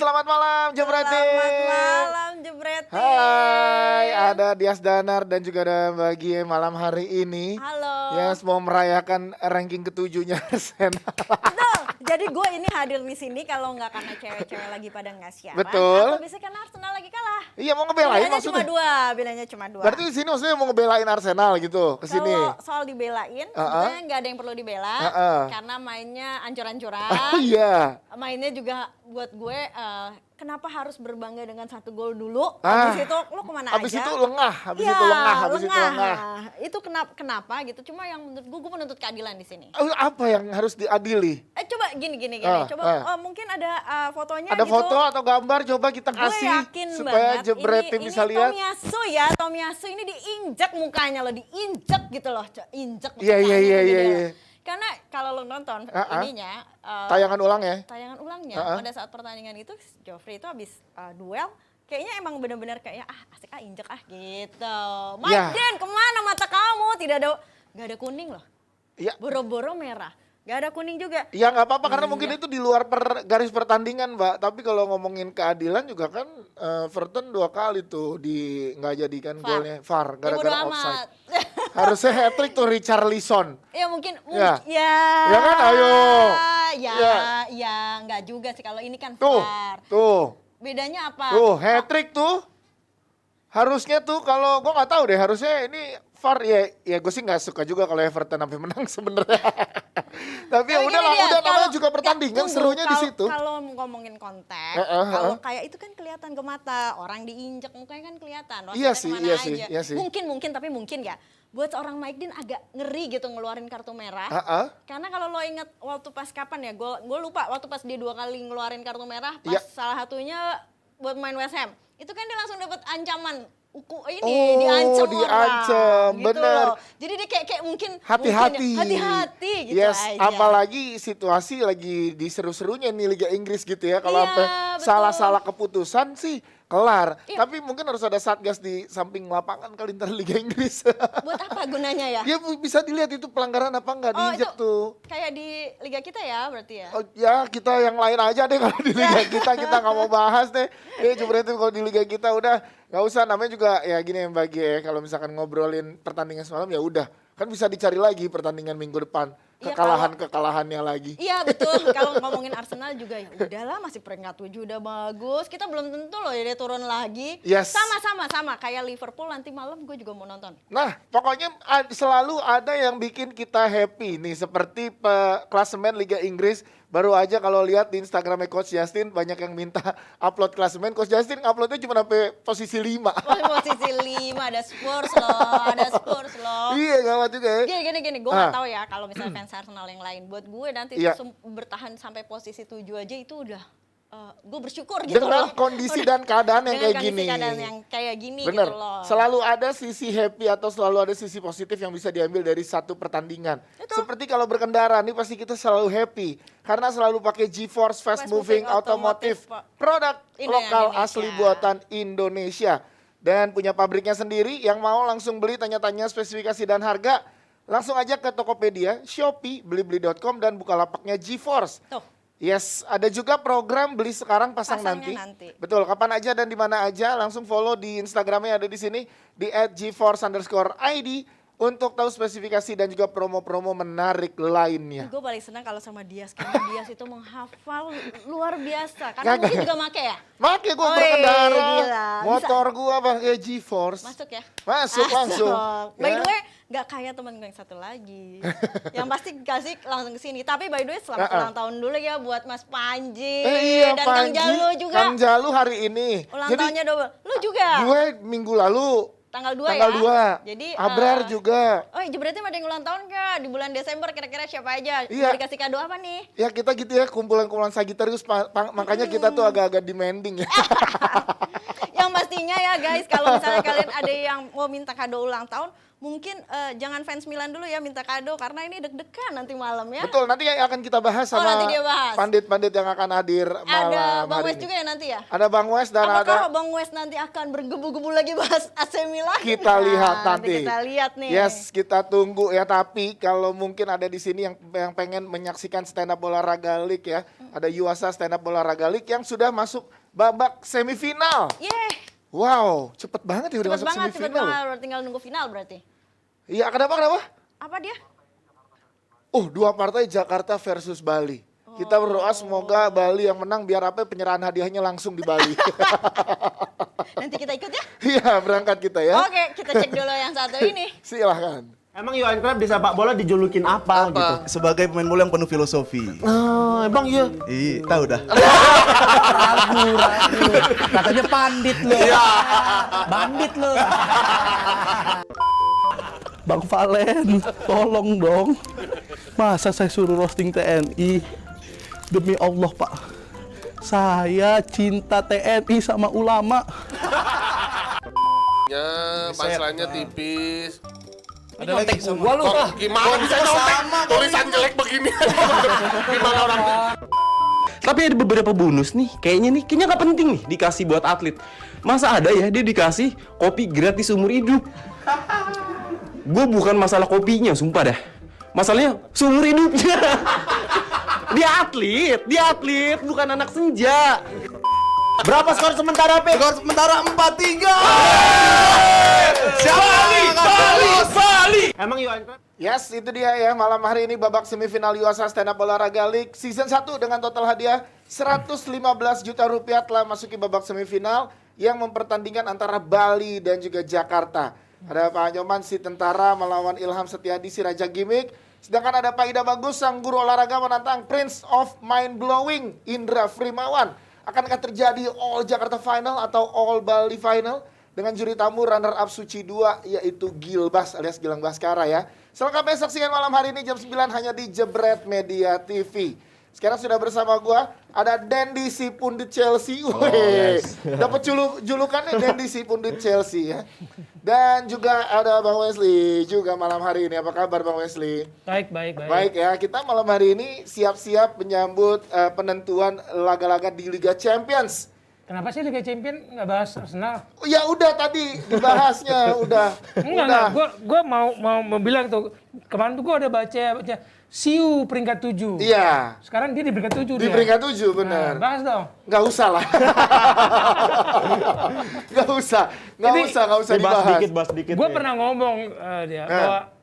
selamat malam Jebreti. Selamat malam Jebreti. Hai, ada Dias Danar dan juga ada Mbak Gie malam hari ini. Halo. Yes, mau merayakan ranking ketujuhnya Arsenal. Betul. Jadi gue ini hadir di sini kalau nggak karena cewek-cewek lagi pada nggak siaran. Betul. Atau biasanya karena Arsenal lagi kalah. Iya, mau ngebelain maksudnya. Bilangnya cuma dua. Berarti di sini maksudnya mau ngebelain Arsenal gitu ke sini. Kalau soal dibelain, sebetulnya nggak ada yang perlu dibela karena mainnya ancur-ancuran. Oh iya. Mainnya juga buat gue kenapa harus berbangga dengan 1 gol dulu? Habis itu lo kemana habis aja? Itu lengah, habis Ya, itu lengah. Itu kenapa gitu? Cuma yang menurut gue menuntut keadilan di sini. Apa yang harus diadili? Coba gini. Mungkin ada fotonya Ada gitu. foto atau gambar coba kita kasih Gue yakin supaya banget Jebreti ini bisa lihat. Tomiyasu ini diinjak mukanya loh, diinjak gitu loh, injek Iya. gitu. Karena kalau lo nonton ininya Tayangan ulang ya? tayangan ulangnya pada saat pertandingan itu Joffrey itu habis duel kayaknya emang benar-benar kayak asik injek gitu. Maiden kemana mata kamu? Nggak ada kuning loh. Iya. Boro-boro merah. Gak ada kuning juga. Ya nggak apa-apa karena mungkin itu di luar garis pertandingan Mbak. Tapi kalau ngomongin keadilan juga kan Everton 2 kali tuh nggak jadikan golnya VAR gara-gara offside. Harusnya hat-trick tuh Richarlison. Ya mungkin ya. Ya kan ayo. Ya nggak juga sih kalau ini kan Tuh, VAR. Tuh. Bedanya apa? Tuh hat-trick tuh. Harusnya tuh kalau gue nggak tahu deh harusnya ini VAR ya gue sih nggak suka juga kalau Everton sampai menang sebenarnya. Tapi ya udahlah, namanya juga pertandingan serunya di situ. Kalau ngomongin konteks, kalau kayak itu kan kelihatan ke mata, orang diinjek mukanya kan kelihatan. Iya sih. Mungkin ya. Buat seorang Mike Dean agak ngeri gitu ngeluarin kartu merah. Karena kalau lo inget waktu pas kapan ya, gue lupa waktu pas dia 2 kali ngeluarin kartu merah, pas salah satunya buat main West Ham. Itu kan dia langsung dapat ancaman diancam orang, bener. Loh. Jadi dia kayak mungkin hati-hati gitu aja. Apalagi situasi lagi diseru-serunya nih Liga Inggris gitu ya. Kalau sampai salah-salah keputusan sih kelar. Tapi mungkin harus ada satgas di samping lapangan kali ntar Liga Inggris. Buat apa gunanya ya? Ya bisa dilihat itu pelanggaran apa enggak diinjek tuh. Kayak di Liga kita ya berarti ya? Ya kita yang lain aja deh kalau di Liga kita nggak mau bahas deh. Berarti kalau di Liga kita udah nggak usah, namanya juga ya gini yang bagi ya kalau misalkan ngobrolin pertandingan semalam ya udah kan bisa dicari lagi pertandingan minggu depan kekalahannya lagi. Iya betul. Kalau ngomongin Arsenal juga ya udahlah masih peringkat 7 udah bagus. Kita belum tentu loh ya dia turun lagi. Yes. Sama kayak Liverpool nanti malam gue juga mau nonton. Nah pokoknya selalu ada yang bikin kita happy nih seperti klasemen Liga Inggris. Baru aja kalau lihat di Instagramnya Coach Justin banyak yang minta upload klasemen. Coach Justin uploadnya cuma sampai posisi 5. Posisi 5 ada Spurs loh. Iya gawat juga ya. Gini, gue gak tahu ya kalau misalnya fans Arsenal yang lain. Buat gue nanti bertahan sampai posisi 7 aja itu udah gue bersyukur gitu dengan loh. Kondisi dan keadaan yang kayak gini. Dengan keadaan yang kayak gini Bener. gitu loh. Selalu ada sisi happy atau selalu ada sisi positif yang bisa diambil dari satu pertandingan. Seperti kalau berkendara nih pasti kita selalu happy karena selalu pakai GeForce Fast Moving Automotive, produk lokal asli buatan Indonesia dan punya pabriknya sendiri. Yang mau langsung beli tanya-tanya spesifikasi dan harga, langsung aja ke Tokopedia, Shopee, Blibli.com dan bukalapaknya GeForce. Tuh. Yes, ada juga program beli sekarang pasang nanti. Betul, kapan aja dan di mana aja langsung follow di Instagramnya ada di sini di @geforce_id untuk tahu spesifikasi dan juga promo-promo menarik lainnya. Gue paling senang kalau sama Dias karena Dias itu menghafal luar biasa. Karena mungkin juga make ya? Make gue berkendara, motor gue pakai GeForce. Masuk ya? Masuk langsung. By the way, gak kayak temen gue yang satu lagi. Yang pasti kasih langsung ke sini. Tapi by the way selamat ulang tahun dulu ya buat Mas Panji. Iya, dan Panji, Kang Jalu juga. Kang Jalu hari ini. Ulang tahunnya double. Lu juga? Gue minggu lalu. Tanggal 2 ya? Tanggal 2. Jadi Abrar juga. Oh berarti ada yang ulang tahun gak? Di bulan Desember kira-kira siapa aja? Iya. Mau dikasih kado apa nih? Ya kita gitu ya kumpulan-kumpulan Sagittarius makanya kita tuh agak-agak demanding ya. Yang pastinya ya guys kalau misalnya kalian ada yang mau minta kado ulang tahun mungkin jangan fans Milan dulu ya minta kado karena ini deg-degan nanti malam ya. Betul, nanti akan kita bahas sama nanti dia bahas. Pandit-pandit yang akan hadir malam ada Bang hari Wes ini. juga ya nanti ya? Ada Bang Wes dan apakah Bang Wes nanti akan bergebu-gebu lagi bahas AC Milan? Kita lihat nanti. Kita lihat nih. Yes, kita tunggu ya. Tapi kalau mungkin ada di sini yang pengen menyaksikan stand up olahraga league ya. Ada Yuasa stand up olahraga league yang sudah masuk babak semifinal. Wow, cepet banget ya udah masuk semifinal. Cepet banget, tinggal nunggu final berarti. Iya, kenapa? Apa dia? Dua partai Jakarta versus Bali. Kita berdoa semoga Bali yang menang biar penyerahan hadiahnya langsung di Bali. Nanti kita ikut ya? Iya, berangkat kita ya. Oke, kita cek dulu yang satu ini. Silahkan. Emang Johan Cruyff di sepak bola dijulukin apa gitu? Sebagai pemain bola yang penuh filosofi. Oh, emang iya? Iya, tahu dah. Ragu. Katanya pandit lo. Bandit lo. Bang Valen, tolong dong. Masa saya suruh roasting TNI? Demi Allah, Pak. Saya cinta TNI sama ulama. Ya, punchline-nya tipis. Ada lagi gua lu. Gimana bisa sama tulisan jelek begini? Gimana orang? Tapi ada beberapa bonus nih, kayaknya nggak penting nih dikasih buat atlet. Masa ada ya dia dikasih kopi gratis seumur hidup? Gue bukan masalah kopinya, sumpah dah. Masalahnya seumur hidupnya. Dia atlet, bukan anak senja. Berapa skor sementara, Pe? Skor sementara 4-3. Bali. Emang Johan Cruyff? Yes, itu dia ya. Malam hari ini babak semifinal UEFA Stand Up Olahraga League Season 1 dengan total hadiah 115 juta rupiah telah masuki babak semifinal yang mempertandingkan antara Bali dan juga Jakarta. Ada Pak Nyoman si tentara melawan Ilham Setiadi si Raja Gimmick. Sedangkan ada Pak Ida Bagus sang guru olahraga menantang Prince of Mind Blowing Indra Frimawan. Akankah terjadi All Jakarta Final atau All Bali Final? Dengan juri tamu runner up Suci 2 yaitu Gilbas alias Gilang Baskara ya. Selengkapnya saksikan malam hari ini jam 9 hanya di Jebret Media TV. Sekarang sudah bersama gua ada Dendi si Pundit Chelsea. Dapat julukannya Dendi si Pundit Chelsea ya. Dan juga ada Bang Wesley juga malam hari ini. Apa kabar Bang Wesley? Baik. Baik ya, kita malam hari ini siap-siap menyambut penentuan laga-laga di Liga Champions. Kenapa sih Liga Champion nggak bahas Arsenal? Ya udah tadi dibahasnya udah. Enggak. Gue mau bilang tuh kemarin tuh gue ada baca Siu peringkat 7. Iya. Sekarang dia di peringkat 7 Di peringkat 7 benar. Nah, bahas dong. Nggak usah lah. Nggak usah dibahas. Bahas sedikit. Gue pernah ngomong bahwa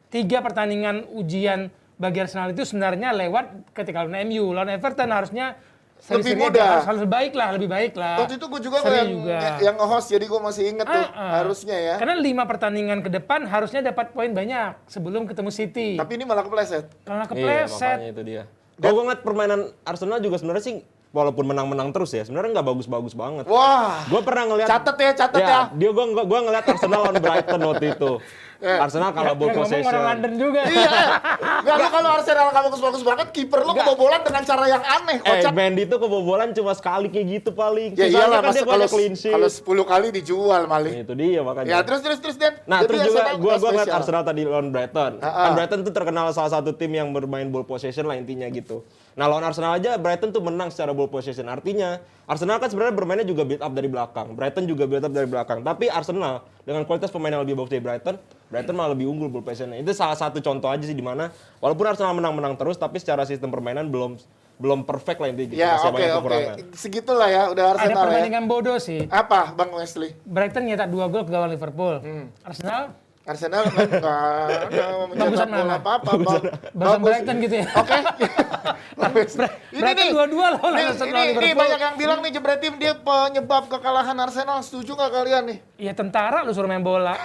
3 pertandingan ujian bagi Arsenal itu sebenarnya lewat ketika lawan MU, lawan Everton harusnya lebih mudah. Harus lebih baik lah. Waktu itu gue juga yang nge-host jadi gue masih inget tuh harusnya ya. Karena 5 pertandingan ke depan harusnya dapat poin banyak sebelum ketemu City. Tapi ini malah kepleset. Karena kepleset. Makanya itu dia. Kalau gue ngeliat permainan Arsenal juga sebenarnya sih walaupun menang-menang terus ya, sebenarnya nggak bagus-bagus banget. Wah. Gue pernah ngeliat. Catet ya. Gue ngeliat Arsenal lawan Brighton waktu itu. Arsenal kalah ball possession. Ngomong orang London juga. Iya. Gak kalau Arsenal kamu bagus-bagus banget, kiper lo kebobolan dengan cara yang aneh. Mendy itu kebobolan cuma sekali kayak gitu paling. Ya iyalah, kan dia kalau clean sheet. Kalau 10 kali dijual maling. Itu dia makanya. Ya terus Dan. Nah terus juga gue ngeliat Arsenal tadi lawan Brighton. Kan Brighton tuh terkenal salah satu tim yang bermain ball possession lah intinya gitu. Nah lawan Arsenal aja Brighton tuh menang secara ball possession. Artinya Arsenal kan sebenarnya bermainnya juga build up dari belakang. Brighton juga build up dari belakang. Tapi Arsenal dengan kualitas pemain yang lebih bagus dari Brighton malah lebih unggul ball possession. Itu salah satu contoh aja sih di mana walaupun Arsenal menang terus tapi secara sistem permainan belum perfect lah intinya. Ya oke. Segitulah ya udah Arsenal ya. Ada perbandingan bodoh sih. Apa Bang Wesley? Brighton nyetak 2 gol ke gawang Liverpool. Arsenal nggak mencetak gol apa-apa. Bagusan Brighton gitu ya. Oke. Brighton 2-2 lawan Arsenal Liverpool. Ini banyak yang bilang nih Jebret Tim dia penyebab kekalahan Arsenal. Setuju nggak kalian nih? Iya tentara lu suruh main bola.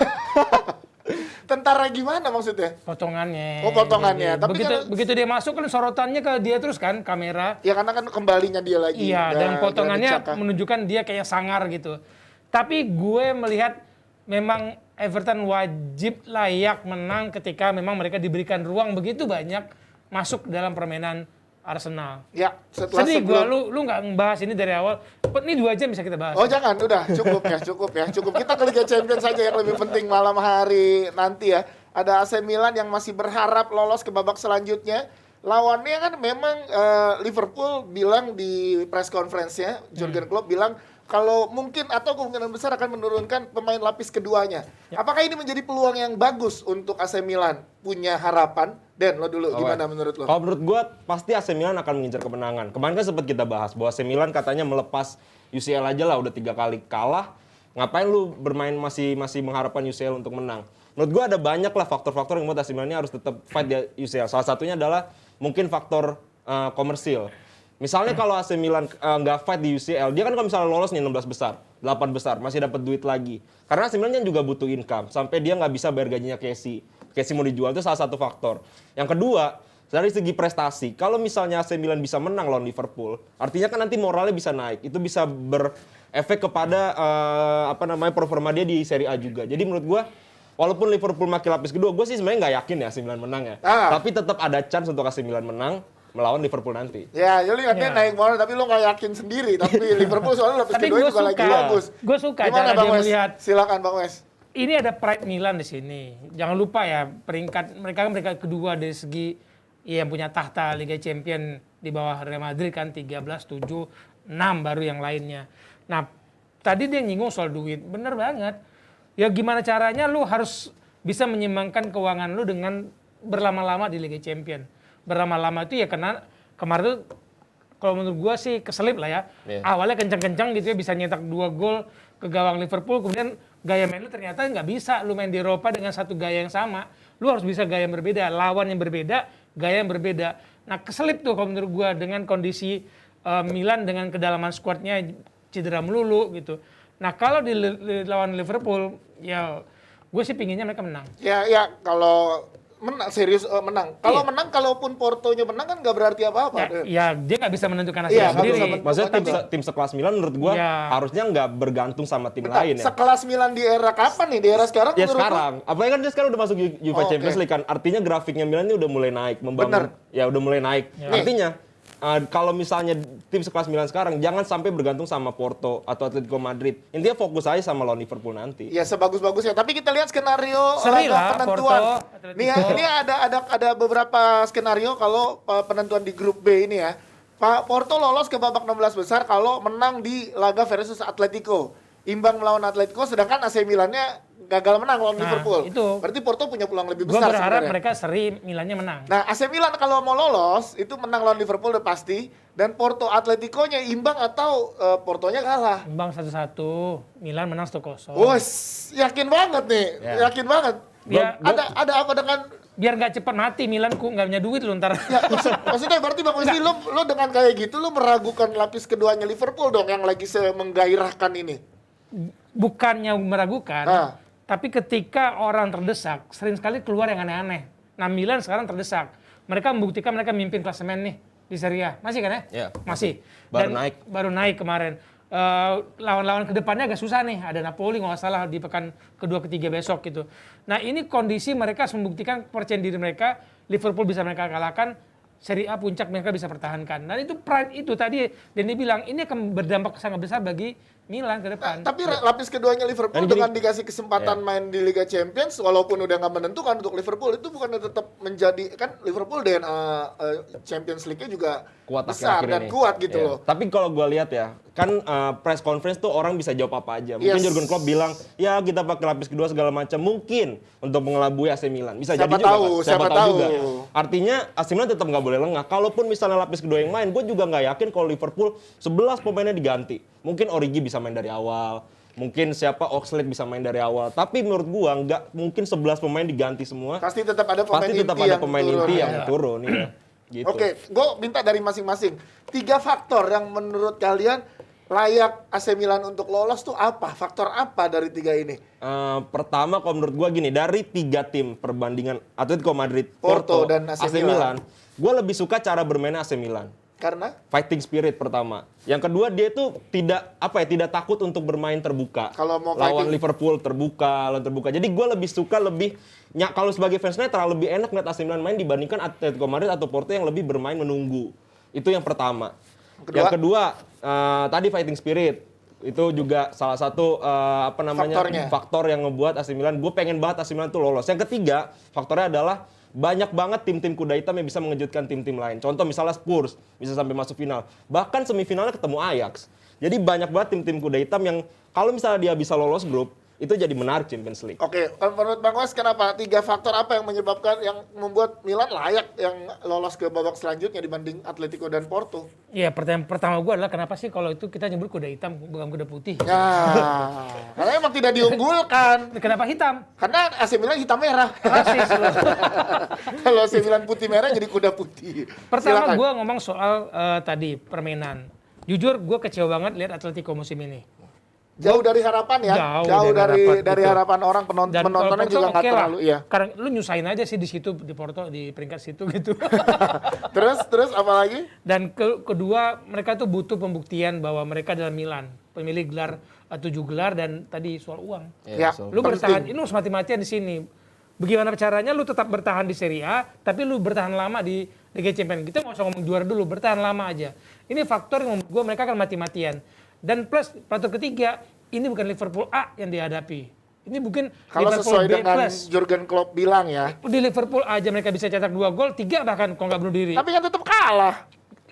Tentara gimana maksudnya? Potongannya. Oh potongannya. Tapi begitu dia masuk kan sorotannya ke dia terus kan kamera. Ya karena kan kembalinya dia lagi. Iya dan potongannya menunjukkan dia kayak sangar gitu. Tapi gue melihat memang Everton wajib layak menang ketika memang mereka diberikan ruang begitu banyak masuk dalam permainan Arsenal. Ya, setelah sedih gue lu nggak ngebahas ini dari awal. Ini 2 jam bisa kita bahas. Oh jangan, udah cukup ya. Kita ke Liga Champions saja yang lebih penting malam hari nanti ya. Ada AC Milan yang masih berharap lolos ke babak selanjutnya. Lawannya kan memang Liverpool bilang di press conference-nya, Jurgen Klopp bilang kalau mungkin atau kemungkinan besar akan menurunkan pemain lapis keduanya. Apakah ini menjadi peluang yang bagus untuk AC Milan punya harapan? Den, lo dulu gimana menurut lo? Kalau menurut gue pasti AC Milan akan mengincar kemenangan. Kemarin kan sempat kita bahas bahwa AC Milan katanya melepas UCL aja lah, udah 3 kali kalah. Ngapain lu bermain masih mengharapkan UCL untuk menang? Menurut gue ada banyak lah faktor-faktor yang membuat AC Milan ini harus tetap fight di UCL. Salah satunya adalah mungkin faktor komersil. Misalnya kalau AC Milan nggak fight di UCL, dia kan kalau misalnya lolos nih 16 besar, 8 besar, masih dapat duit lagi. Karena AC Milan kan juga butuh income, sampai dia nggak bisa bayar gajinya Casey. Casey mau dijual, itu salah satu faktor. Yang kedua, dari segi prestasi, kalau misalnya AC Milan bisa menang lawan Liverpool, artinya kan nanti moralnya bisa naik. Itu bisa berefek kepada performa dia di Serie A juga. Jadi menurut gue, walaupun Liverpool makin lapis kedua, gue sih sebenarnya nggak yakin ya AC Milan menang ya. Tapi tetap ada chance untuk AC Milan menang melawan Liverpool nanti. Ya, jadi katanya naik moral tapi lo nggak yakin sendiri. Tapi Liverpool soalnya lapis kedua juga lagi bagus. Gue suka Gimana cara Bang dia Wes? melihat. Silakan Bang Wes. Ini ada pride Milan di sini. Jangan lupa ya, peringkat mereka kedua dari segi yang punya tahta Liga Champion di bawah Real Madrid kan 13, 7, 6 baru yang lainnya. Nah, tadi dia nyinggung soal duit. Bener banget. Ya gimana caranya lu harus bisa menyeimbangkan keuangan lu dengan berlama-lama di Liga Champion. Berlama-lama itu ya karena kemarin tuh kalau menurut gua sih keselip lah ya. Awalnya kencang-kencang gitu ya, bisa nyetak 2 gol ke gawang Liverpool, kemudian gaya main lu ternyata nggak bisa lu main di Eropa dengan satu gaya yang sama. Lu harus bisa gaya yang berbeda, lawan yang berbeda, gaya yang berbeda. Nah keselip tuh kalau menurut gua dengan kondisi Milan dengan kedalaman skuadnya cedera melulu gitu. Nah kalau di lawan Liverpool ya gue sih pinginnya mereka menang. Ya kalau menang serius menang. Kalau menang, kalaupun Portonya menang kan nggak berarti apa-apa. Ya dia nggak bisa menentukan hasilnya sendiri. Maksudnya tim sekelas Milan menurut gua harusnya nggak bergantung sama tim lain ya. Sekelas Milan di era kapan nih? Di era sekarang? Ya sekarang. Apalagi kan dia sekarang udah masuk UEFA Champions League kan. Artinya grafiknya Milan ini udah mulai naik, membangun. Ya udah mulai naik. Artinya kalau misalnya tim sekelas Milan sekarang jangan sampai bergantung sama Porto atau Atletico Madrid. Intinya fokus aja sama lawan Liverpool nanti. Ya sebagus-bagusnya. Tapi kita lihat skenario penentuan. Ini ada beberapa skenario kalau penentuan di grup B ini ya. Porto lolos ke babak 16 besar kalau menang di laga versus Atletico. Imbang melawan Atletico, sedangkan AC Milannya gagal menang lawan Liverpool. Itu. Berarti Porto punya peluang lebih Gue besar berharap sebenarnya. mereka seri Milannya menang. Nah, AC Milan kalau mau lolos itu menang lawan Liverpool udah pasti, dan Porto Atletico-nya imbang atau Portonya kalah. Imbang 1-1, Milan menang 1-0. Wes, yakin banget nih. Yakin banget. Ya, Ada apa dengan biar nggak cepat mati Milan nggak punya duit lu ntar. ya, maksudnya berarti Bang Wesi lo dengan kayak gitu lo meragukan lapis keduanya Liverpool dong yang lagi menggairahkan ini. Bukannya meragukan, tapi ketika orang terdesak, sering sekali keluar yang aneh-aneh. Nah Milan sekarang terdesak. Mereka membuktikan mereka mimpin klasemen nih di Serie A. Masih kan ya? Iya. Masih. Baru naik kemarin. Lawan-lawan kedepannya agak susah nih. Ada Napoli nggak salah di pekan kedua ketiga besok gitu. Nah ini kondisi mereka harus membuktikan kepercayaan diri mereka. Liverpool bisa mereka kalahkan. Serie A puncak mereka bisa pertahankan. Dan itu pride itu tadi Denny bilang ini akan berdampak sangat besar bagi Milan ke depan. Tapi lapis keduanya Liverpool dengan dikasih kesempatan main di Liga Champions, walaupun udah nggak menentukan untuk Liverpool, itu bukannya tetap menjadi, kan Liverpool DNA Champions League-nya juga kuat besar dan kuat gitu loh. Tapi kalau gue lihat ya, kan press conference tuh orang bisa jawab apa aja. Mungkin Jurgen Klopp bilang, ya kita pakai lapis kedua segala macam, mungkin untuk mengelabui AC Milan. Bisa jadi juga. Siapa tahu juga. Artinya AC Milan tetap nggak boleh lengah. Kalaupun misalnya lapis kedua yang main, gue juga nggak yakin kalau Liverpool 11 pemainnya diganti. Mungkin Origi bisa main dari awal. Mungkin Oxlade bisa main dari awal. Tapi menurut gua nggak mungkin 11 pemain diganti semua. Pasti tetap ada pemain inti yang turun. Ya. Gitu. Oke, gue minta dari masing-masing 3 faktor yang menurut kalian layak AC Milan untuk lolos tuh apa? Faktor apa dari 3 ini? Pertama kalau menurut gua gini, dari 3 tim perbandingan Atletico Madrid, Porto dan AC Milan, gua lebih suka cara bermainnya AC Milan. Karena fighting spirit pertama. Yang kedua dia tuh tidak takut untuk bermain terbuka. Kalau mau lawan Liverpool terbuka. Jadi gue lebih suka kalau sebagai fans netral lebih enak ngeliat AC Milan main dibandingkan Atletico Madrid atau Porto yang lebih bermain menunggu. Itu yang pertama. Yang kedua tadi fighting spirit. Itu juga salah satu faktor yang ngebuat AC Milan. Gue pengen banget AC Milan tuh lolos. Yang ketiga faktornya adalah banyak banget tim-tim kuda hitam yang bisa mengejutkan tim-tim lain. Contoh misalnya Spurs bisa sampai masuk final. Bahkan semifinalnya ketemu Ajax. Jadi banyak banget tim-tim kuda hitam yang kalau misalnya dia bisa lolos grup, itu jadi menarik Champions League. Oke, menurut Bang Wes kenapa? 3 faktor apa yang menyebabkan, yang membuat Milan layak yang lolos ke babak selanjutnya dibanding Atletico dan Porto? Iya, pertama gue adalah kenapa sih kalau itu kita nyebut kuda hitam bukan kuda putih? Ya, karena emang tidak diunggulkan. Kenapa hitam? Karena AC Milan hitam merah. Rasis loh. Kalau AC Milan putih merah jadi kuda putih. Pertama Silakan. gue ngomong soal tadi permainan. Jujur gue kecewa banget lihat Atletico musim ini. Jauh dari harapan ya. Jauh dari dari harapan, harapan orang Dan penontonnya kalau juga Porto nggak oke lah. terlalu iya. Karena lu nyusahin aja sih di situ di Porto di peringkat situ gitu. terus apa lagi? Dan kedua mereka tuh butuh pembuktian bahwa mereka adalah Milan, pemilik gelar 7 gelar dan tadi soal uang. Ya, Lu bertahan, ini harus mati-matian di sini. Bagaimana caranya lu tetap bertahan di Serie A, tapi lu bertahan lama di Liga Champions. Kita nggak usah ngomong juara dulu, bertahan lama aja. Ini faktor yang membuat gue mereka akan mati-matian. Dan plus faktor ketiga, ini bukan Liverpool A yang dihadapi. Ini bukan Kalau Liverpool sesuai B+. dengan Jurgen Klopp bilang ya. Di Liverpool aja mereka bisa cetak 2 gol, 3 bahkan kalau nggak bunuh diri. Tapi kan tetap kalah.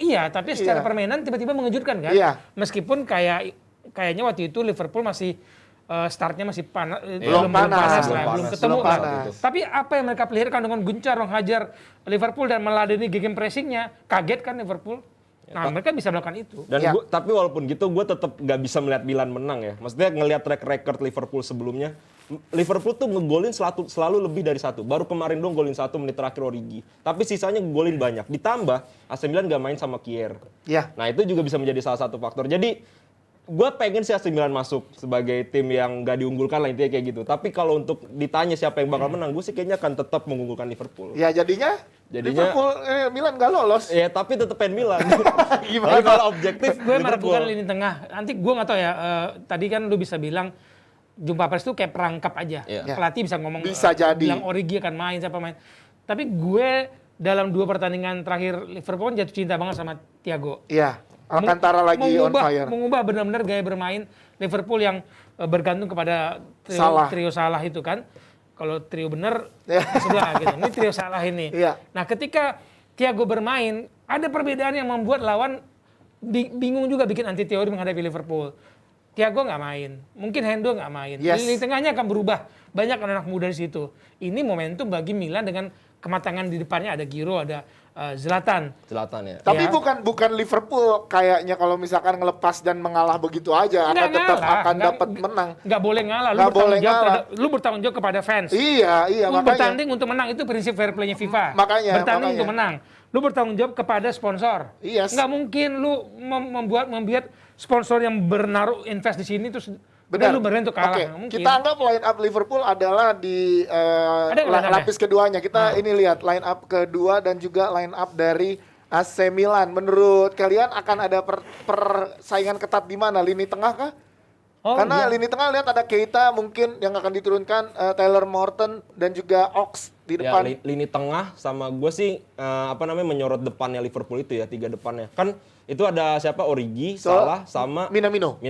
Iya, tapi secara permainan tiba-tiba mengejutkan kan? Iya. Meskipun kayaknya waktu itu Liverpool masih startnya masih panas, Belum panas, belum ketemu belum lah. panas. Tapi apa yang mereka peliharakan dengan gencar menghajar Liverpool dan meladeni gegen pressingnya, kaget kan Liverpool? Nah, mereka bisa melakukan itu. Dan Ya. tapi walaupun gitu gue tetap nggak bisa melihat Milan menang ya. Maksudnya ngelihat track record Liverpool sebelumnya, Liverpool tuh ngegolin selalu lebih dari 1. Baru kemarin dong golin 1 menit terakhir Origi. Tapi sisanya ngegolin banyak. Ditambah AC Milan nggak main sama Kier. Ya. Nah itu juga bisa menjadi salah satu faktor. Jadi gue pengen sih AC Milan masuk sebagai tim yang nggak diunggulkan lah intinya kayak gitu. Tapi kalau untuk ditanya siapa yang bakal menang, gue sih kayaknya akan tetap mengunggulkan Liverpool. Ya jadinya Liverpool Milan nggak lolos. Ya tapi tetap pengen Milan. Gimana? Tapi kalau objektif Gue meragukan Liverpool. lini tengah. Nanti gue nggak tahu ya. Tadi kan lu bisa bilang jumpa pers itu kayak perangkap aja. Iya. Pelatih bisa ngomong. Bisa jadi. Bilang Origi akan main, siapa main. Tapi gue dalam 2 pertandingan terakhir Liverpool kan jatuh cinta banget sama Thiago. Iya. Alcantara lagi on fire. Mengubah benar-benar gaya bermain Liverpool yang bergantung kepada trio Salah itu kan. Kalau trio bener sebelah gitu. Ini trio Salah ini. Iya. Nah, ketika Thiago bermain, ada perbedaan yang membuat lawan bingung juga bikin anti teori menghadapi Liverpool. Thiago nggak main, mungkin Hendo nggak main. Yes. Lini tengahnya akan berubah. Banyak anak muda di situ. Ini momentum bagi Milan dengan kematangan di depannya ada Giroud, ada Zlatan. Zlatan ya. Tapi Ya. bukan Liverpool kayaknya kalau misalkan ngelepas dan mengalah begitu aja akan tetap akan dapat menang. Nggak boleh ngalah. Nggak boleh Lu bertanggung jawab kepada fans. Iya, Lu makanya. bertanding untuk menang itu prinsip fair play-nya FIFA. Makanya. Bertanding untuk menang. Lu bertanggung jawab kepada sponsor. Yes. Nggak mungkin lu membuat sponsor yang bernaruh invest di sini terus Benar. lu berani untuk kalah. Oke, Nggak mungkin. kita anggap line up Liverpool adalah di Ada line up lapis keduanya. Kita ini lihat line up kedua dan juga line up dari AC Milan. Menurut kalian akan ada persaingan ketat di mana? Lini tengah kah? Oh, Karena iya. lini tengah lihat ada Keita mungkin yang akan diturunkan, Taylor Morton dan juga Ox di Ya, depan. lini tengah sama gue sih menyorot depannya Liverpool itu ya 3 depannya. Kan itu ada siapa Origi, Salah sama Minamino.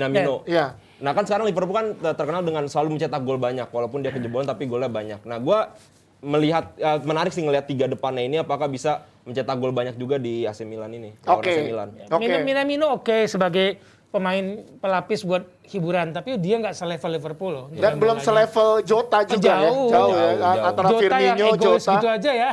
Iya. Nah kan sekarang Liverpool kan terkenal dengan selalu mencetak gol banyak walaupun dia kejebolan tapi golnya banyak. Nah gue melihat menarik sih ngelihat 3 depannya ini apakah bisa mencetak gol banyak juga di AC Milan ini. lawan Oke. AC Milan. Oke. Minamino oke sebagai pemain pelapis buat hiburan, tapi dia nggak selevel Liverpool loh. Dan belum selevel Jota juga Jauh. ya. Jauh ya. Jauh. Antara Jota yang Firmino, egois Jota. gitu aja ya.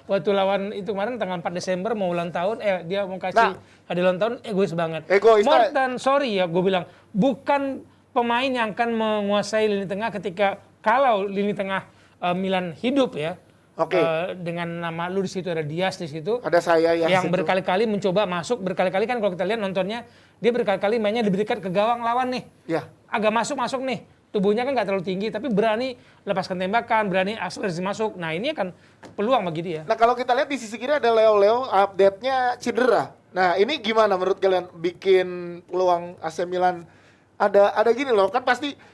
Waktu lawan itu kemarin tanggal 4 Desember mau ulang tahun, dia mau kasih hadiah ulang tahun, egois banget. Egois, Morton, sorry ya gue bilang, bukan pemain yang akan menguasai lini tengah ketika kalau lini tengah Milan hidup ya. Oke. Dengan nama lu di situ ada Diaz di situ. Ada saya ya. Yang berkali-kali mencoba masuk, berkali-kali kan kalau kita lihat nontonnya, dia berkali-kali mainnya lebih dekat ke gawang lawan nih. Ya. Agak masuk nih. Tubuhnya kan nggak terlalu tinggi, tapi berani lepaskan tembakan, berani akselerasi masuk. Nah ini akan peluang bagi dia. Nah kalau kita lihat di sisi kiri ada Leo update-nya cedera. Nah ini gimana menurut kalian bikin peluang AC Milan ada gini loh, kan pasti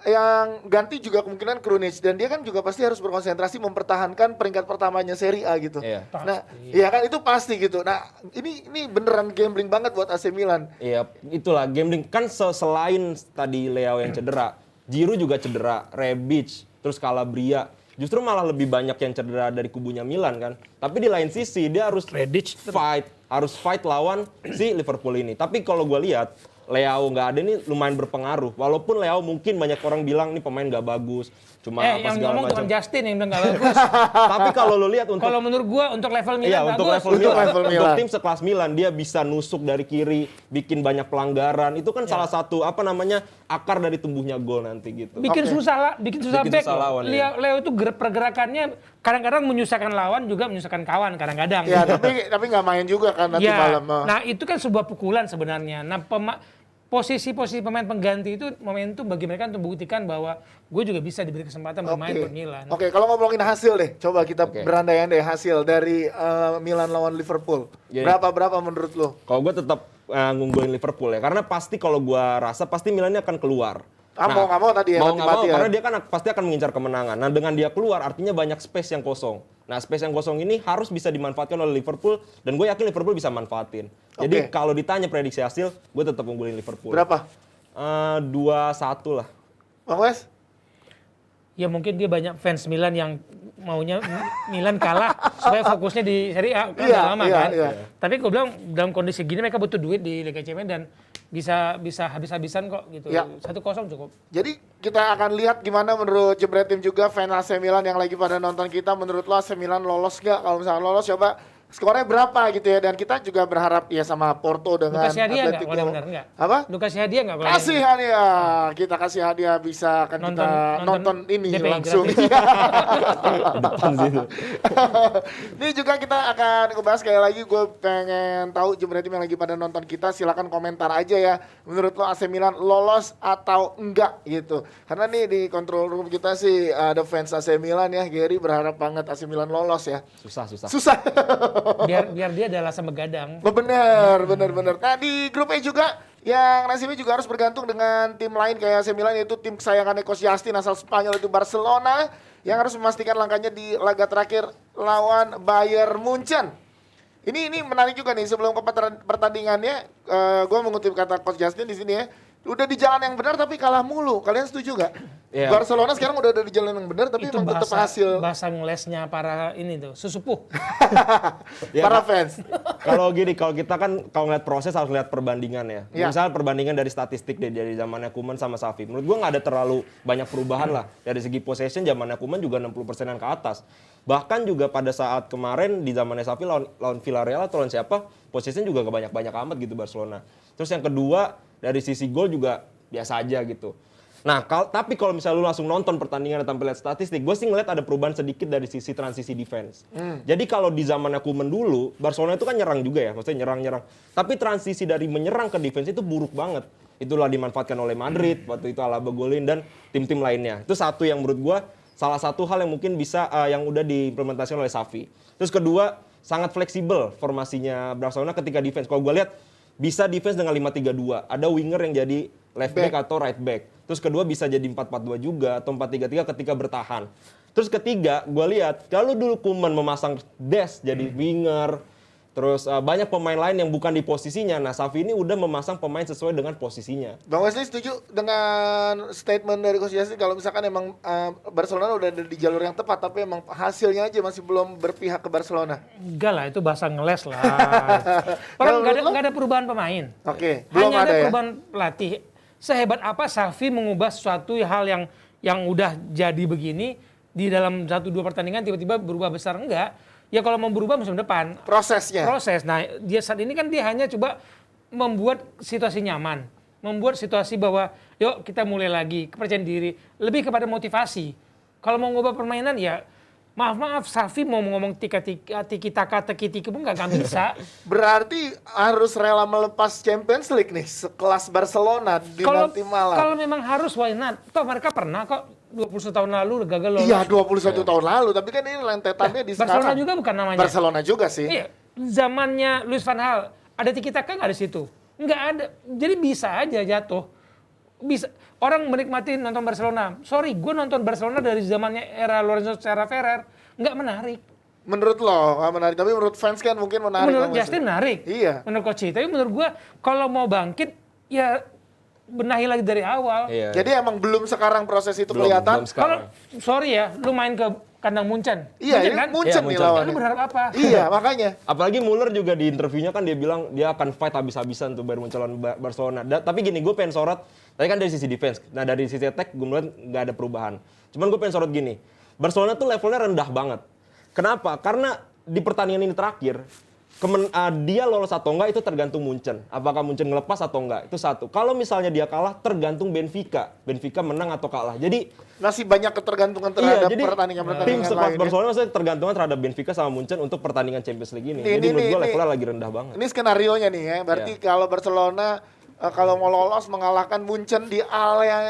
yang ganti juga kemungkinan Krunic dan dia kan juga pasti harus berkonsentrasi mempertahankan peringkat pertamanya Serie A gitu. Iya. Nah, iya kan itu pasti gitu. Nah, ini beneran gambling banget buat AC Milan. Iya, itulah gambling. Kan selain tadi Leo yang cedera, Giroud juga cedera, Rebic, terus Calabria. Justru malah lebih banyak yang cedera dari kubunya Milan kan. Tapi di lain sisi dia harus fight lawan si Liverpool ini. Tapi kalau gue lihat Leao nggak ada ini lumayan berpengaruh. Walaupun Leao mungkin banyak orang bilang nih pemain nggak bagus, cuma apa yang segala ngomong macam. bukan Justin yang bilang nggak bagus. Tapi kalau lo lihat untuk Kalau menurut gua untuk level Milan Iya, bagus. untuk level Untuk Milan. level Untuk Milan. tim sekelas Milan, dia bisa nusuk dari kiri, bikin banyak pelanggaran. Itu kan salah satu akar dari tumbuhnya gol nanti gitu. Bikin susah Bikin back. susah lawan, ya. Leo itu pergerakannya kadang-kadang menyusahkan lawan juga menyusahkan kawan kadang-kadang. Ya, tapi nggak main juga kan nanti Ya, malam. nah itu kan sebuah pukulan sebenarnya. Nah posisi-posisi pemain pengganti itu momentum bagi mereka untuk membuktikan bahwa gue juga bisa diberi kesempatan bermain buat Milan. Oke, kalau ngomongin hasil deh, coba kita berandai-andai hasil dari Milan lawan Liverpool. Yeah. Berapa menurut lo? Kalau gue tetap ngunggulin Liverpool ya, karena pasti kalau gue rasa pasti Milan ini akan keluar. Mau nggak mau tadi ya, mau nggak mau, mati-matian. karena dia kan pasti akan mengincar kemenangan. Nah dengan dia keluar artinya banyak space yang kosong. Nah space yang kosong ini harus bisa dimanfaatkan oleh Liverpool dan gue yakin Liverpool bisa manfaatin. Jadi kalau ditanya prediksi hasil, gue tetap unggulin Liverpool. Berapa? 2-1 lah. Bang Wes? Ya mungkin dia banyak fans Milan yang maunya Milan kalah supaya fokusnya di Serie A kan Iya, udah lama iya, kan. iya. Tapi gue bilang dalam kondisi gini mereka butuh duit di Liga Champions dan bisa habis-habisan kok gitu. Ya. 1-0 cukup. Jadi kita akan lihat gimana menurut Jebret Tim juga fan AC Milan yang lagi pada nonton kita. Menurut lo AC Milan lolos nggak? Kalau misalnya lolos coba skornya berapa gitu ya. Dan kita juga berharap ya sama Porto dengan Lu kasih hadiah nggak Atletico. kalau benar nggak? Apa? Lu kasih hadiah nggak kalau Kasih hadiah. Kita kasih hadiah bisa kan kita nonton ini DPI langsung. Depan situ. Ini juga kita akan ngebahas sekali lagi. Gue pengen tahu Jebret Tim yang lagi pada nonton kita. Silakan komentar aja ya. Menurut lo AC Milan lolos atau enggak gitu. Karena nih di control room kita sih ada fans AC Milan ya. Gary berharap banget AC Milan lolos ya. Susah. biar dia ada alasan begadang. Oh, bener. Nah di grup E juga yang nasibnya juga harus bergantung dengan tim lain kayak AC Milan, yaitu tim kesayangan Coach Justin asal Spanyol itu Barcelona yang harus memastikan langkahnya di laga terakhir lawan Bayern Munchen. Ini menarik juga nih, sebelum ke pertandingannya gue mengutip kata Coach Justin di sini ya. Udah di jalan yang benar tapi kalah mulu. Kalian setuju gak? Yeah. Barcelona sekarang udah ada di jalan yang benar tapi Itu emang tetap hasil bahasa ngelesnya para ini tuh, susupuh. para fans. Kalau gini, kalau kita kan kalau ngeliat proses harus lihat perbandingan ya. Iya. Misalnya perbandingan dari statistik dari zamannya Koeman sama Xavi. Menurut gua nggak ada terlalu banyak perubahan lah. Dari segi possession zamannya Koeman juga 60%-an ke atas. Bahkan juga pada saat kemarin di zamannya Xavi lawan Villarreal atau lawan siapa, possession juga nggak banyak-banyak amat gitu Barcelona. Terus yang kedua, dari sisi gol juga biasa aja gitu. Nah, tapi kalau misalnya lu langsung nonton pertandingan dan tampil lihat statistik, gue sih ngeliat ada perubahan sedikit dari sisi transisi defense. Jadi kalau di zamannya Koeman dulu, Barcelona itu kan nyerang juga ya, maksudnya nyerang. Tapi transisi dari menyerang ke defense itu buruk banget. Itulah dimanfaatkan oleh Madrid, waktu itu Alaba golin dan tim-tim lainnya. Itu satu yang menurut gue, salah satu hal yang mungkin bisa, yang udah diimplementasikan oleh Xavi. Terus kedua, sangat fleksibel formasinya Barcelona ketika defense. Kalau gue lihat, bisa defense dengan 5-3-2. Ada winger yang jadi left back atau right back. Terus kedua bisa jadi 4-4-2 juga atau 4-3-3 ketika bertahan. Terus ketiga, gue lihat kalau dulu Koeman memasang Des jadi winger, terus banyak pemain lain yang bukan di posisinya. Nah, Xavi ini udah memasang pemain sesuai dengan posisinya. Bang Wesley setuju dengan statement dari Coach Justin kalau misalkan emang Barcelona udah ada di jalur yang tepat tapi emang hasilnya aja masih belum berpihak ke Barcelona. Enggak lah, itu bahasa ngeles lah. Orang nggak ada perubahan pemain. Oke, belum Hanya ada ya. perubahan pelatih. Sehebat apa Xavi mengubah suatu hal yang udah jadi begini di dalam 1-2 pertandingan tiba-tiba berubah besar, enggak. Ya kalau mau berubah musim depan. Prosesnya. Proses. Nah, dia saat ini kan dia hanya coba membuat situasi nyaman. Membuat situasi bahwa yuk kita mulai lagi, kepercayaan diri, lebih kepada motivasi. Kalau mau ngubah permainan ya maaf Xavi mau ngomong tiki-taka pun nggak bisa. Berarti harus rela melepas Champions League nih sekelas Barcelona di nanti malam. Kalau memang harus, why not? Toh mereka pernah kok 21 tahun lalu gagal lolos. Iya, 21 tahun lalu, tapi kan ini lentetannya di sekarang. Barcelona juga bukan namanya. Barcelona juga sih. Iya, zamannya Luis van Gaal ada tiki-taka nggak di situ? Nggak ada. Jadi bisa aja jatuh. Bisa. Orang menikmati nonton Barcelona. Sorry, gue nonton Barcelona dari zamannya era Lorenzo Ferrer. Nggak menarik. Menurut lo nggak menarik, tapi menurut fans kan mungkin menarik. Menurut Justin menarik. Iya. Menurut Coach, tapi menurut gue kalau mau bangkit ya benahi lagi dari awal. Iya. Jadi emang belum sekarang proses itu kelihatan. Belum sekarang. Kalau sorry ya, lu main ke kandang Munchen. Iya, Munchen ini kan? Munchen Iya, nih Munchen. lawannya. Lu berharap apa? Iya, makanya. Apalagi Muller juga di interviewnya kan dia bilang dia akan fight habis-habisan tuh Bayern Munchen lawan Barcelona. Tapi gini, gue pengen sorot, tadi kan dari sisi defense, nah dari sisi attack gue melihat nggak ada perubahan. Cuman gue pengen sorot gini, Barcelona tuh levelnya rendah banget. Kenapa? Karena di pertandingan ini terakhir, dia lolos atau enggak itu tergantung Munchen. Apakah Munchen ngelepas atau enggak, itu satu. Kalau misalnya dia kalah, tergantung Benfica. Benfica menang atau kalah. Jadi masih banyak ketergantungan terhadap jadi pertandingan-pertandingan tim sekelas lain. Barcelona maksudnya tergantungan terhadap Benfica sama Munchen untuk pertandingan Champions League ini. Jadi menurut gue levelnya lagi rendah banget. Ini skenarionya nih ya. Berarti kalau Barcelona kalau mau lolos mengalahkan Munchen di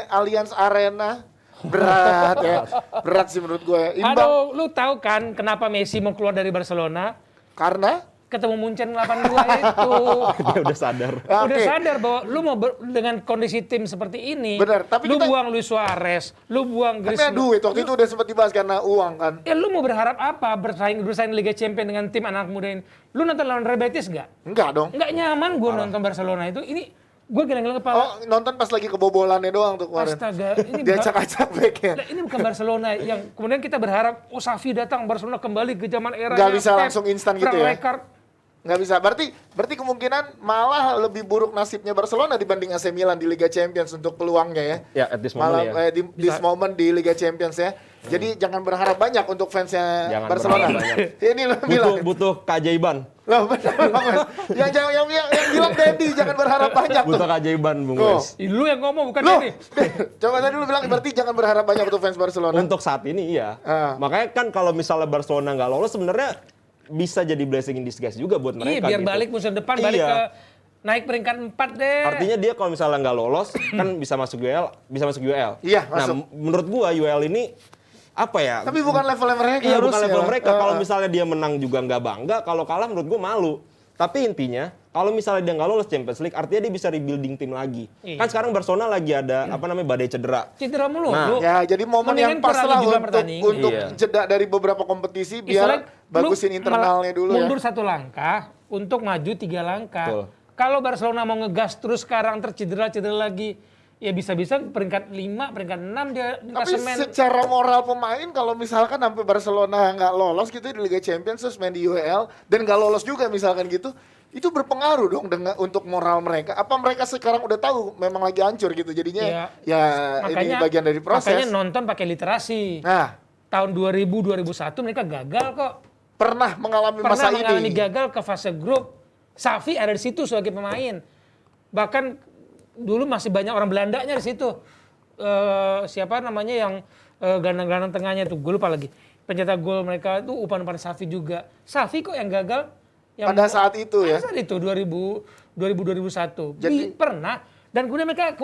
Allianz Arena berat ya. Berat sih menurut gue. Imbang. Aduh, lu tahu kan kenapa Messi mau keluar dari Barcelona? Karena Ketemu Munchen 82 itu. Dia udah sadar. Udah sadar bahwa lu mau dengan kondisi tim seperti ini. Benar, tapi lu kita- buang Luis Suarez, lu buang tapi duit waktu itu udah sempat dibahas karena uang kan. Ya lu mau berharap apa bersaing Liga Champions dengan tim anak muda ini? Lu nonton lawan Real Betis nggak? Enggak dong. Nggak nyaman gue nonton Barcelona itu. Ini gue geleng-geleng kepala. Oh, nonton pas lagi kebobolannya doang tuh kemarin. Astaga, ini Diacak-acak backnya. Lah, ini bukan Barcelona yang kemudian kita berharap Xavi datang, Barcelona kembali ke zaman era Nggak bisa langsung instan gitu ya? Nggak bisa. Berarti kemungkinan malah lebih buruk nasibnya Barcelona dibanding AC Milan di Liga Champions untuk peluangnya ya. Ya, at this moment Malah ya. this moment di Liga Champions ya. Jadi jangan berharap banyak untuk fansnya Jangan Barcelona. berharap banyak. Ini lo bilang. Butuh keajaiban. Loh, benar banget. yang bilang Dedi jangan berharap banyak tuh. Butuh keajaiban, Bung Tuh. Wes. Lu yang ngomong bukan Loh, ini. coba tadi lu bilang berarti jangan berharap banyak untuk fans Barcelona. Untuk saat ini iya. Makanya kan kalau misalnya Barcelona nggak lolos sebenarnya bisa jadi blessing in disguise juga buat Iya, mereka biar gitu. balik musim depan balik Iya. ke naik peringkat 4 deh. Artinya dia kalau misalnya nggak lolos kan bisa masuk UEL, bisa masuk UEL. Iya, Nah, masuk. menurut gua UEL ini apa ya? Tapi bukan levelnya mereka Iya, bukan harusnya. level mereka. Kalau misalnya dia menang juga nggak bangga, kalau kalah menurut gua malu. Tapi intinya, kalau misalnya dia nggak lolos Champions League, artinya dia bisa rebuilding tim lagi. Iya. Kan sekarang Barcelona lagi ada badai cedera. Cedera mulu. Nah, lu. Ya, jadi momen yang Mendingan pas kurangi lah juga untuk pertandingan. Iya. jeda dari beberapa kompetisi Istilahnya, biar bagusin lu internalnya malah dulu mundur ya. 1 langkah untuk maju 3 langkah. Betul. Kalau Barcelona mau ngegas terus sekarang tercedera lagi, ya bisa-bisa peringkat 5, peringkat 6 dia di Tapi klasemen. secara moral pemain kalau misalkan sampai Barcelona nggak lolos gitu di Liga Champions terus main di UEL dan nggak lolos juga misalkan gitu, itu berpengaruh dong dengan untuk moral mereka. Apa mereka sekarang udah tahu memang lagi hancur gitu jadinya ya ini bagian dari proses. Makanya nonton pakai literasi. Nah, Tahun 2000-2001 mereka gagal kok. pernah mengalami masa mengalami ini. gagal ke fase grup. Xavi ada di situ sebagai pemain. Bahkan dulu masih banyak orang Belandanya di situ. Siapa namanya yang gelandang-gelandang tengahnya tuh, gue lupa lagi. Pencetak gol mereka itu umpan-umpan Xavi juga. Xavi kok yang gagal? Yang Pada saat itu ya. Pada saat itu 2001. Jadi- Pernah. Dan kemudian mereka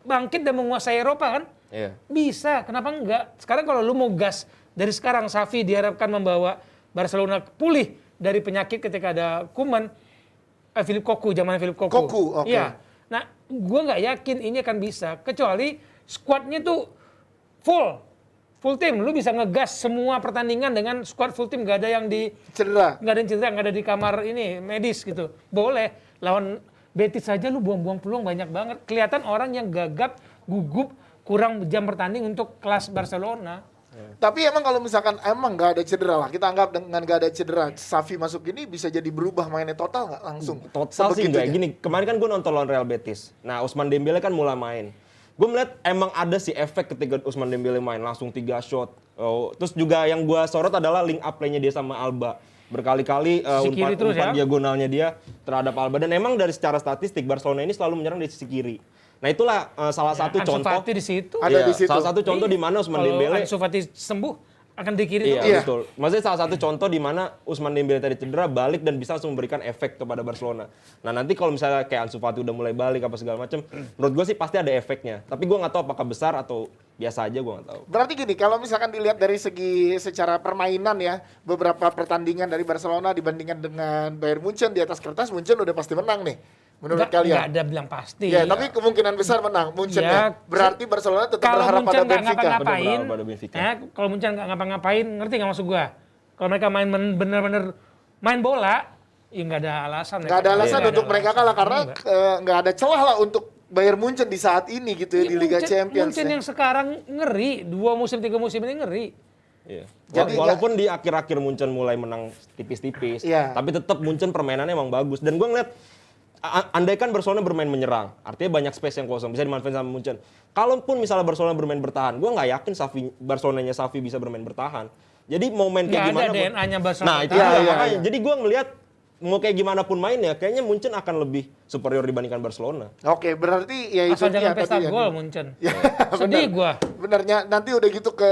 bangkit dan menguasai Eropa kan? Iya. Bisa, kenapa enggak? Sekarang kalau lu mau gas dari sekarang, Xavi diharapkan membawa Barcelona pulih dari penyakit ketika ada Koeman, Philip Cocu, zaman Philip Cocu. Cocu, oke. Iya. Nah, gue nggak yakin ini akan bisa, kecuali skuadnya tuh full tim. Lu bisa ngegas semua pertandingan dengan skuad full tim, nggak ada yang di Cedera. nggak ada yang cedera, nggak ada di kamar ini medis gitu. Boleh. Lawan Betis saja lu buang-buang peluang banyak banget. Kelihatan orang yang gagap, gugup, kurang jam bertanding untuk kelas Barcelona. Tapi emang kalau misalkan emang nggak ada cedera lah, kita anggap dengan nggak ada cedera, Xavi masuk ini bisa jadi berubah mainnya total nggak langsung? Total sih Sebegitunya. enggak. Gini, kemarin kan gue nonton lawan Real Betis. Nah, Ousmane Dembele kan mulai main. Gue melihat emang ada sih efek ketika Ousmane Dembele main, langsung 3 shot. Terus juga yang gue sorot adalah link up play-nya dia sama Alba. Berkali-kali Sisi kiri terus umpan ya? diagonalnya dia terhadap Alba. Dan emang dari secara statistik Barcelona ini selalu menyerang dari sisi kiri. Nah itulah salah satu Ansu contoh. Fati di situ. Ada di situ. Salah satu contoh di mana Ousmane Kalau Dembele Ansu Fati sembuh akan di kiri Iya, tuh. Iya. betul. Maksudnya salah satu contoh di mana Ousmane Dembele tadi cedera balik dan bisa langsung memberikan efek kepada Barcelona. Nah, nanti kalau misalnya kayak Ansu Fati udah mulai balik apa segala macam, menurut gue sih pasti ada efeknya. Tapi gue nggak tahu apakah besar atau biasa aja, gue nggak tahu. Berarti gini, kalau misalkan dilihat dari segi secara permainan ya, beberapa pertandingan dari Barcelona dibandingkan dengan Bayern Munchen, di atas kertas Munchen udah pasti menang nih. Menurut Nggak kalian? ada bilang pasti. Ya, tapi kemungkinan besar menang Munchen Ya, ya. Berarti Barcelona tetap kalau berharap pada Munchen nggak Benfica. ngapa-ngapain, Berharap pada Benfica. kalau Munchen nggak ngapa-ngapain, ngerti nggak maksud gua? Kalau mereka main bener-bener main bola, ya nggak ada alasan. Nggak ada alasan Nggak untuk ada mereka alasan. kalah karena Nggak. nggak ada celah lah untuk Bayern Munchen di saat ini gitu ya, Iya, di Liga Champions. Munchen ya. yang sekarang ngeri, 2 musim 3 musim ini ngeri. Iya. Jadi Walaupun di akhir-akhir Munchen mulai menang tipis-tipis, tapi tetap Munchen permainannya emang bagus. Dan gue ngeliat, andai kan Barcelona bermain menyerang, artinya banyak space yang kosong, bisa dimanfaatkan sama Munchen. Kalaupun misalnya Barcelona bermain bertahan, gue nggak yakin Barcelonanya Xavi bisa bermain bertahan. Jadi mau main kayak gimana? Ada DNA-nya Barcelona. Nah itu makanya. Jadi gue ngeliat mau kayak gimana pun mainnya, kayaknya Munchen akan lebih superior dibandingkan Barcelona. Oke, berarti ya itu Asal jangan dia pesta tadi gol Munchen. Ya, Sedih gua. Benernya nanti udah gitu ke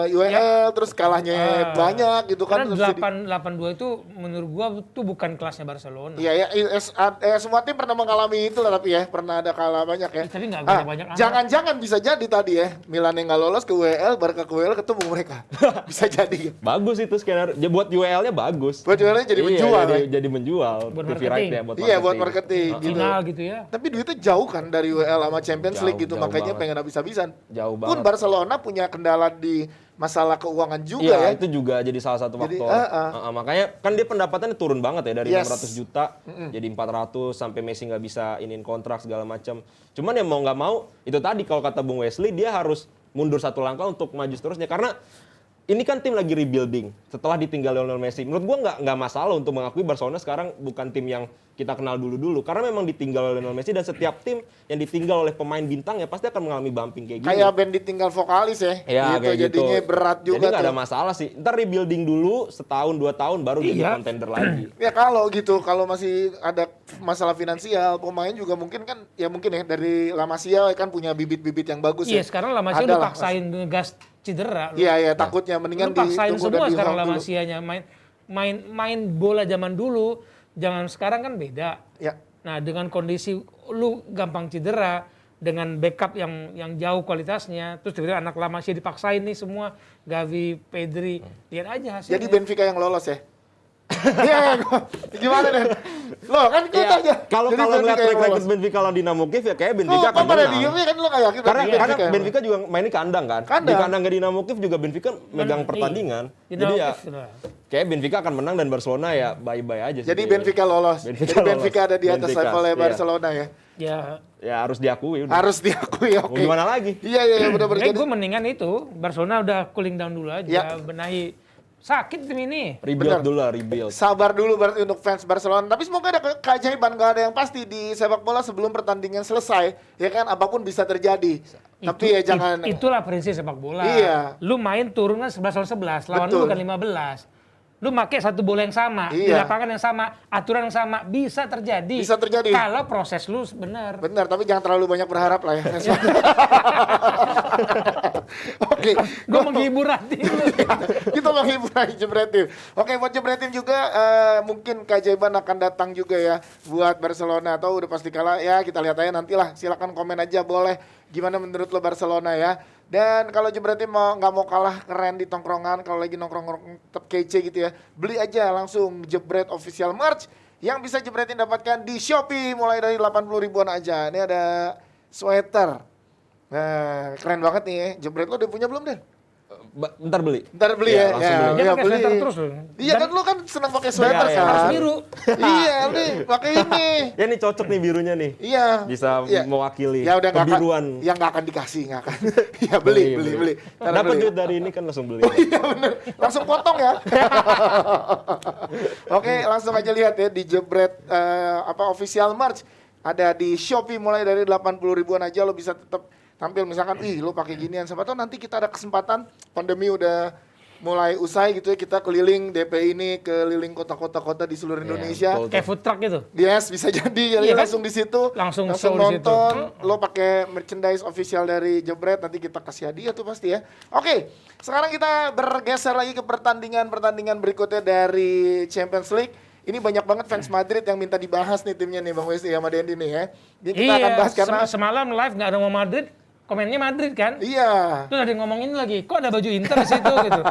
UEL terus kalahnya banyak gitu kan. Karena 8-2 itu menurut gua itu bukan kelasnya Barcelona. Iya ya, semua tim pernah mengalami itu lah tapi ya, pernah ada kalah banyak ya. Tapi nggak banyak amat. Jangan-jangan bisa jadi tadi ya, Milan yang nggak lolos ke UEL, Barca ke UEL ketemu mereka. Bisa jadi. Bagus itu skenario. Ya, buat UEL-nya bagus. Buat UEL-nya jadi menjual. Jadi menjual. Buat TV right ya, marketing. Iya, buat marketing gitu. Final gitu ya. Tapi duitnya jauh kan dari UEL sama Champions League gitu, jauh makanya banget. pengen habis-habisan. Jauh Pun banget. Barcelona punya kendala di masalah keuangan juga Iya, ya. itu juga jadi salah satu Jadi, faktor. Makanya kan dia pendapatannya turun banget ya dari 600 juta jadi 400 sampai Messi nggak bisa iniin kontrak segala macam. Cuman ya mau nggak mau itu tadi kalau kata Bung Wesley dia harus mundur satu langkah untuk maju seterusnya karena ini kan tim lagi rebuilding setelah ditinggal Lionel Messi. Menurut gua nggak masalah untuk mengakui Barcelona sekarang bukan tim yang kita kenal dulu karena memang ditinggal Lionel Messi dan setiap tim yang ditinggal oleh pemain bintang ya pasti akan mengalami bumping kayak gini. Kayak band ditinggal vokalis ya. Ya, gitu, kayak gitu. jadinya berat juga. Jadi nggak ada tuh. masalah sih. Ntar rebuilding dulu setahun 2 tahun baru jadi contender lagi. Ya kalau gitu, kalau masih ada masalah finansial, pemain juga mungkin kan, ya mungkin ya dari La Masia kan punya bibit-bibit yang bagus Iya, ya. sekarang La Masia Ada udah lah, paksain ngegas cedera. Iya, takutnya mendingan Lu paksain ditunggu semua udah sekarang di-hold La dulu. Masianya main bola zaman dulu, jangan sekarang kan beda. Ya. Nah, dengan kondisi lu gampang cedera dengan backup yang jauh kualitasnya, terus tiba-tiba anak La Masia dipaksain nih semua, Gavi, Pedri, lihat aja hasilnya. Jadi Benfica yang lolos ya? Iya, gimana deh? Loh kan kita Ya, aja. kalau Jadi ngeliat Benfica yang track record lolos. Benfica lawan Dinamo Kiev ya kayak Lu Benfica kok akan pada menang. diem ya kan lu gak yakin Karena ya? Benfica juga mainnya kandang kan. Kandang. Di kandang ke Dinamo Kiev juga Benfica megang pertandingan. Jadi ya kayak Benfica akan menang dan Barcelona ya bye-bye aja sih. Jadi kayaknya. Benfica lolos. Jadi Benfica ada di atas Benfica, levelnya iya. Barcelona ya. Ya, harus diakui udah. Harus diakui, Mau oke. gimana lagi? Iya, benar-benar. gue mendingan itu, Barcelona udah cooling down dulu aja, Ya. benahi. Sakit tim ini. Rebuild dulu lah, rebuild. Sabar dulu berarti untuk fans Barcelona. Tapi semoga ada keajaiban, gak ada yang pasti di sepak bola sebelum pertandingan selesai. Ya kan, apapun bisa terjadi. Tapi ya jangan... Itulah prinsip sepak bola. Iya. Lu main turunnya 11 lawan 11, lawan Betul. lu bukan 15. Lu pakai satu bola yang sama, di Iya. lapangan yang sama, aturan yang sama, bisa terjadi. Bisa terjadi. Kalau proses lu benar. Benar, tapi jangan terlalu banyak berharap lah ya. Oke. Gue menghibur hati lu. Kita menghibur aja Jebretim. Oke, buat Jebretim juga mungkin keajaiban akan datang juga ya buat Barcelona. Atau udah pasti kalah ya, kita lihat aja nantilah. Silakan komen aja boleh. Gimana menurut lo Barcelona ya? Dan kalau Jebretim nggak mau kalah keren di tongkrongan, kalau lagi nongkrong tetap kece gitu ya, beli aja langsung Jebret official merch yang bisa Jebretin dapatkan di Shopee mulai dari 80 ribuan aja. Ini ada sweater. Nah, keren banget nih ya. Jebret lo udah punya belum, Den? Bentar beli. Ntar beli Ya, ya. langsung beli. Dia pakai sweater terus loh. Iya kan lu kan senang pakai sweater Iya, kan. Harus biru. Iya, nih pakai ini. Ya nih cocok nih birunya nih. Iya. Bisa Iya. mewakili Ya udah nggak akan, kebiruan. yang nggak akan dikasih, nggak akan. Iya beli. Ntar Dapat beli. duit dari ini kan langsung beli. Iya bener, langsung potong ya. Oke, langsung aja lihat ya di Jebret official merch ada di Shopee mulai dari 80 ribuan aja lo bisa tetap tampil misalkan, lo pakai ginian, siapa tahu nanti kita ada kesempatan pandemi udah mulai usai gitu ya kita keliling DP ini keliling kota-kota di seluruh Indonesia. betul. Kayak food truck gitu. Yes, bisa jadi ya, Iya kan? langsung di situ. Langsung show di situ. nonton, lo pakai merchandise official dari Jebret nanti kita kasih hadiah tuh pasti ya. Oke, sekarang kita bergeser lagi ke pertandingan berikutnya dari Champions League. Ini banyak banget fans Madrid yang minta dibahas nih timnya nih Bang Wesley sama Dendi nih ya. Jadi kita akan bahas karena semalam live nggak ada ngomong Madrid, komennya Madrid kan. iya. Terus ada yang ngomongin lagi, kok ada baju Inter di situ gitu.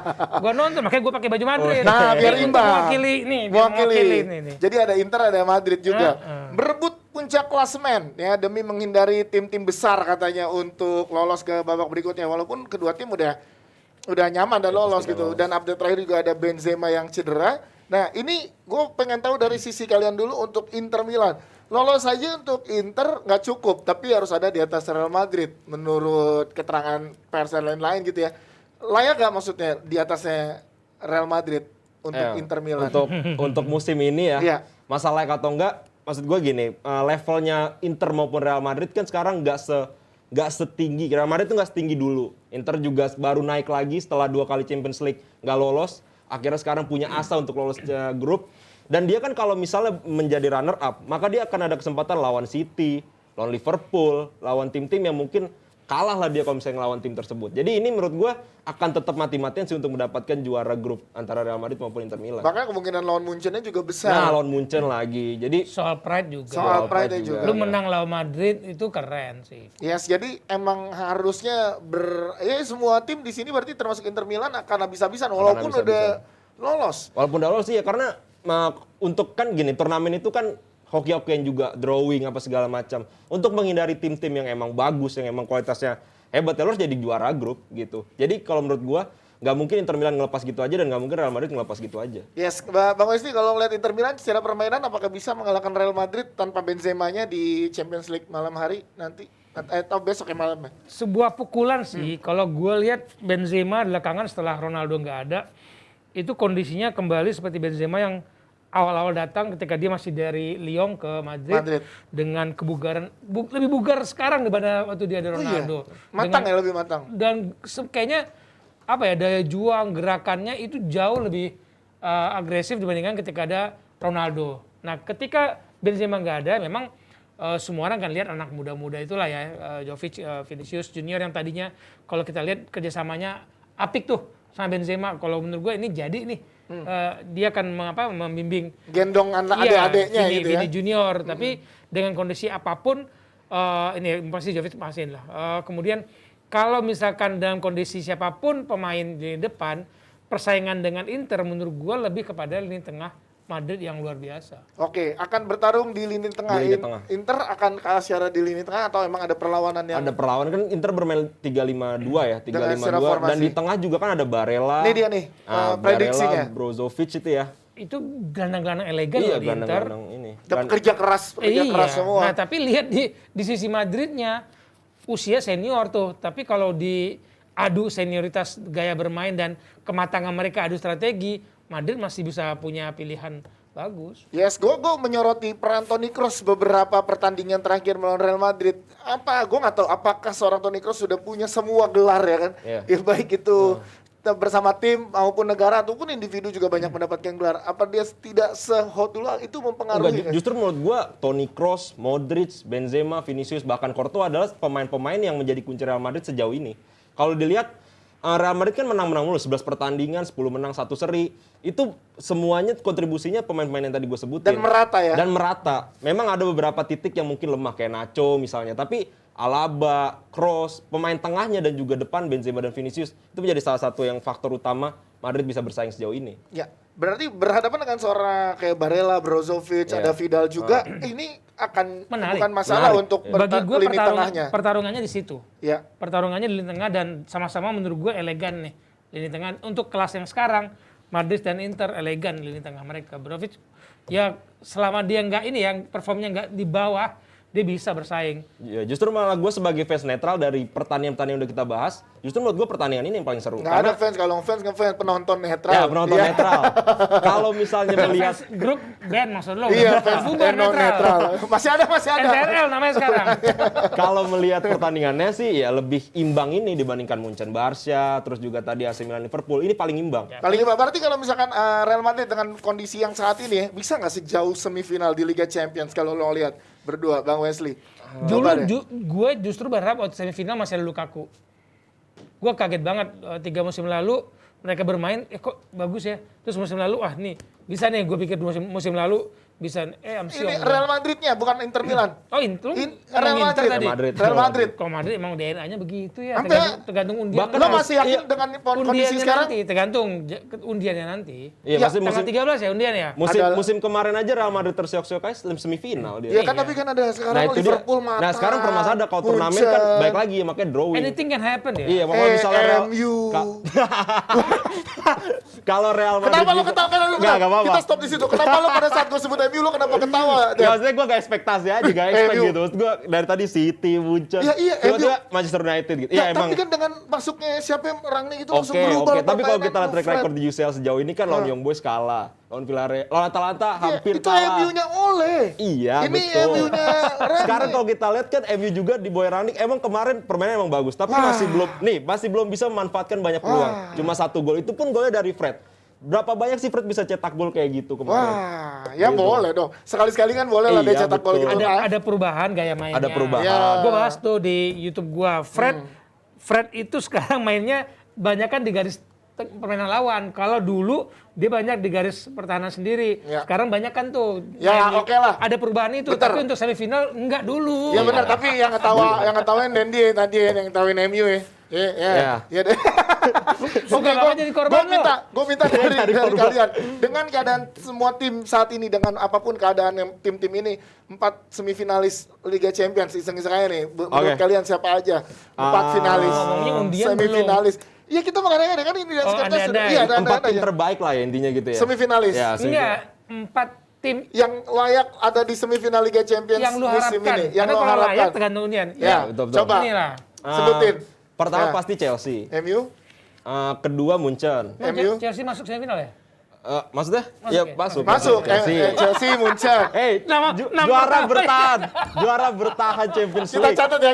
Gua nonton, makanya gua pakai baju Madrid. Nah, biar Ini imbang. untuk mewakili nih, biar mewakili nih. Jadi ada Inter, ada Madrid juga. Berebut puncak klasemen ya demi menghindari tim-tim besar katanya untuk lolos ke babak berikutnya. Walaupun kedua tim udah nyaman dan lolos gitu. Dan update terakhir juga ada Benzema yang cedera. Nah, ini gue pengen tahu dari sisi kalian dulu untuk Inter Milan. Lolos saja untuk Inter nggak cukup, tapi harus ada di atas Real Madrid menurut keterangan pers dan lain-lain gitu ya. layak gak maksudnya di atasnya Real Madrid untuk Inter Milan? Untuk musim ini ya, Iya. masalah layak atau enggak, maksud gue gini, levelnya Inter maupun Real Madrid kan sekarang nggak setinggi, Real Madrid itu nggak setinggi dulu. Inter juga baru naik lagi setelah 2 kali Champions League nggak lolos, akhirnya sekarang punya asa untuk lolos grup. Dan dia kan kalau misalnya menjadi runner up, maka dia akan ada kesempatan lawan City, lawan Liverpool, lawan tim-tim yang mungkin kalah lah dia kalau misalnya ngelawan tim tersebut. Jadi ini menurut gue akan tetap mati-matian sih untuk mendapatkan juara grup antara Real Madrid maupun Inter Milan. Bahkan kemungkinan lawan Munchennya juga besar. Nah, lawan Munchen lagi. Jadi Soal pride juga. Soal pride juga. Lu menang lawan Madrid itu keren sih. Yes, jadi emang harusnya semua tim di sini berarti termasuk Inter Milan akan habis-habisan walaupun udah lolos. Walaupun udah lolos sih ya, karena untuk kan gini, turnamen itu kan hoki-hokian juga, drawing apa segala macam. Untuk menghindari tim-tim yang emang bagus, yang emang kualitasnya hebat, ya lo harus jadi juara grup gitu. Jadi kalau menurut gua nggak mungkin Inter Milan ngelepas gitu aja dan nggak mungkin Real Madrid ngelepas gitu aja. Yes, Bang Wesley kalau ngeliat Inter Milan secara permainan apakah bisa mengalahkan Real Madrid tanpa Benzema-nya di Champions League malam hari nanti? Atau besok ya malamnya? Sebuah pukulan sih, kalau gue lihat Benzema belakangan setelah Ronaldo nggak ada, itu kondisinya kembali seperti Benzema yang awal-awal datang ketika dia masih dari Lyon ke Madrid. Dengan kebugaran, lebih bugar sekarang daripada waktu dia ada Ronaldo. Matang ya, lebih matang. Dan kayaknya apa ya, daya juang gerakannya itu jauh lebih agresif dibandingkan ketika ada Ronaldo. Nah ketika Benzema nggak ada, memang semua orang kan lihat anak muda-muda itulah ya, Jovic, Vinicius Junior yang tadinya kalau kita lihat kerjasamanya apik tuh sama Benzema. Kalau menurut gue ini jadi nih, dia akan membimbing gendong adik-adiknya gitu ya. Vini Junior, tapi dengan kondisi apapun ini pasti Jovic pasin lah. Kemudian kalau misalkan dalam kondisi siapapun pemain di depan, persaingan dengan Inter menurut gue lebih kepada lini tengah Madrid yang luar biasa. Oke, akan bertarung di lini tengah. Inter akan kalah secara di lini tengah atau emang ada perlawanan yang... Ada perlawanan kan, Inter bermain 3-5-2 ya, 3-5-2. Dan di tengah juga kan ada Barella. Ini dia nih, prediksinya. Barella, Brozovic itu ya. Itu gelandang-gelandang elegan loh di Inter. Ini. Kerja keras semua. Nah tapi lihat di sisi Madridnya, usia senior tuh. Tapi kalau diadu senioritas gaya bermain dan kematangan mereka adu strategi, Madrid masih bisa punya pilihan bagus. Yes, gue menyoroti peran Toni Kroos beberapa pertandingan terakhir melawan Real Madrid. Gue nggak tahu apakah seorang Toni Kroos sudah punya semua gelar ya kan? Ya, baik itu bersama tim maupun negara ataupun individu juga banyak mendapatkan gelar. Apa dia tidak se-hot dulu itu mempengaruhi? Justru menurut gue Toni Kroos, Modric, Benzema, Vinicius bahkan Courtois adalah pemain-pemain yang menjadi kunci Real Madrid sejauh ini. Kalau dilihat Real Madrid kan menang-menang mulu, 11 pertandingan, 10 menang, 1 seri. Itu semuanya kontribusinya pemain-pemain yang tadi gue sebutin. Dan merata ya? Dan merata. Memang ada beberapa titik yang mungkin lemah, kayak Nacho misalnya. Tapi Alaba, Kroos, pemain tengahnya dan juga depan Benzema dan Vinicius, itu menjadi salah satu yang faktor utama Madrid bisa bersaing sejauh ini. Ya, berarti berhadapan dengan seorang kayak Barella, Brozovic, ada Vidal juga, ini akan bukan masalah untuk bagi gue lini tengahnya. Pertarungannya di situ. Ya. Pertarungannya di lini tengah dan sama-sama menurut gue elegan nih lini tengah untuk kelas yang sekarang. Madrid dan Inter elegan lini tengah mereka. Brozovic ya selama dia nggak ini yang performnya nggak di bawah, dia bisa bersaing. Ya, justru malah gue sebagai fans netral dari pertandingan-pertandingan yang udah kita bahas, justru menurut gue pertandingan ini yang paling seru. Nggak ada fans, kalau fans ngefans penonton netral. Ya, penonton netral. Kalau misalnya melihat grup band maksud lo. Iya, fans netral. Masih ada. NRL namanya sekarang. Kalau melihat pertandingannya sih ya lebih imbang ini dibandingkan Munchen Barca, terus juga tadi AC Milan Liverpool. Ini paling imbang. Paling imbang. Berarti kalau misalkan Real Madrid dengan kondisi yang saat ini ya, bisa nggak sejauh semifinal di Liga Champions kalau lo lihat berdua, Bang Wesley? Dulu gue justru berharap waktu semifinal masih ada Lukaku. Gue kaget banget 3 musim lalu mereka bermain, kok bagus ya. Terus musim lalu, nih bisa nih gue pikir musim lalu bisa. Ini Real Madridnya bukan Inter Milan. Oh Inter? Real Madrid. Real Madrid. Kalau Madrid emang DNA-nya begitu ya. Tergantung undian. Lo masih yakin dengan kondisi sekarang? Nanti, tergantung undiannya nanti. Iya, tanggal 13 ya undian ya. Musim kemarin aja Real Madrid tersiok-siok aja semifinal dia. Iya kan, tapi kan ada sekarang Liverpool mata. Nah sekarang permasalahan kalau turnamen kan baik lagi ya, makanya drawing. Anything can happen ya. Iya, makanya misalnya MU. Kalau Real Madrid Kenapa lo juga- ketawa? Nggak apa-apa. Kita stop di situ. Kenapa lo pada saat gue sebut MU lo kenapa ketawa? Ya, maksudnya gue gak ekspektasi aja, gak expect MU. gitu. Maksud gue dari tadi City, Munchen, Ya, iya, tiba-tiba Manchester United gitu. Iya emang. Tapi kan dengan masuknya siapa yang Rangnick itu langsung Oke, berubah. tapi kalau kita lihat permainan track record di UCL sejauh ini kan lawan Young Boys kalah, lawan Villarreal, lawan Atalanta hampir itu kalah. MU-nya Oleh. Iya, Ini betul. MU-nya Rangnick. Sekarang kalau kita lihat kan MU juga di Boy Rangnick emang kemarin permainannya emang bagus, tapi masih belum bisa memanfaatkan banyak peluang. Cuma 1 gol, itu pun golnya dari Fred. Berapa banyak sih Fred bisa cetak gol kayak gitu kemarin? Wah, ya Gitu. boleh dong. Sekali-sekali kan boleh lah dia Iya, cetak gol betul. gitu. Ada perubahan gaya mainnya. Ada perubahan. Ya. Gue bahas tuh di YouTube gua. Fred itu sekarang mainnya banyak kan di garis permainan lawan. Kalau dulu dia banyak di garis pertahanan sendiri. Ya. Sekarang banyak kan tuh. Ya, main- oke lah. Ada perubahan itu. Bentar. Tapi untuk semifinal enggak dulu. Ya benar, tapi yang ngetawain Dendi tadi yang ngetawain MU ya. Iya deh. Suka banget jadi korban lo. Gue minta dari kalian dengan keadaan semua tim saat ini dengan apapun keadaan yang tim-tim ini 4 semifinalis Liga Champions iseng-iseng aja nih. Menurut kalian siapa aja? 4 finalis, ngomongnya undian semifinalis. Iya kita mau kadang-kadang kan ini ada-ada. Iya ada 4 tim aja. terbaik lah ya intinya gitu ya. Semifinalis. Ya, Enggak, 4 tim Yang layak ada di semifinal Liga Champions yang lu musim harapkan. ini. Yang Karena lo kalau layak harapkan. tergantung undian. Ya, betul-betul. coba Inilah. sebutin. Pertama Ya. pasti Chelsea. MU, Kedua Munchen. MU. Chelsea masuk semifinal ya? Maksudnya? Masuk Ya ya? masuk. Chelsea, Munchen. Nama Juara pertama bertahan. Juara bertahan Champions Kita League. catat ya.